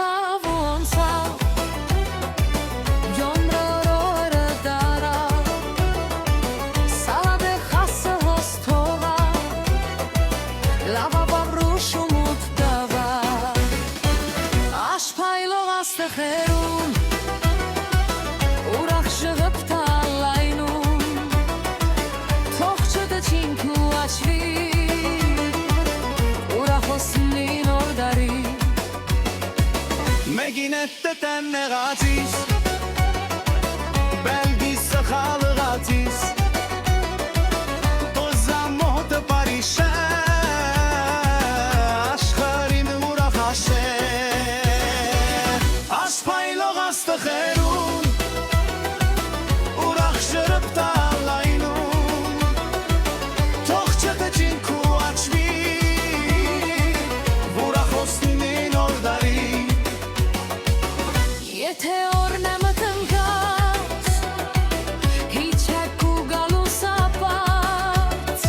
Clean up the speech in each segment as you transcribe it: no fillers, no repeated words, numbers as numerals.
եկավ ու անցավ Յոմրորորը դարավ Սարադե խասը հոստողա Լավաբավրուշ ու մութ դավա Աշպայլող աստղերում Ուրախ ժղպտալ այնում Թող չդչինք ու աչվի Ուրախոսնի նոր դարի Մեկին էտ տեն նեղացիս Բելգիս խալղացիս Ոզամոտը պարիշը Աշխարին ուրախաշե Աշպայլող աստղերուն Ուրախ ժրպտալ այնում Թող չդչինք ու աչվի Ուրախոսնի նոր դարի Եթե օրնեմը տնկած Հիչեք ու գալու սապած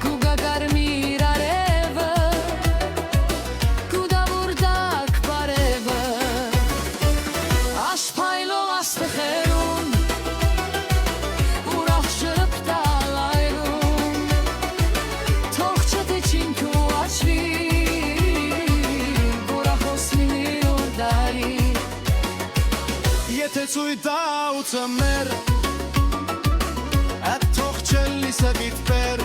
Կուգա գարմիր արևը Կուդավուր դակ բարևը Աշպայլող աստղերում Ուրախ ժրպտալ այրում Թող չդչինք ու աչվի Ուրախոսնի նոր դարի Եթե ծույտա ու ծմեր Այդ թող չլիսը վիթպեր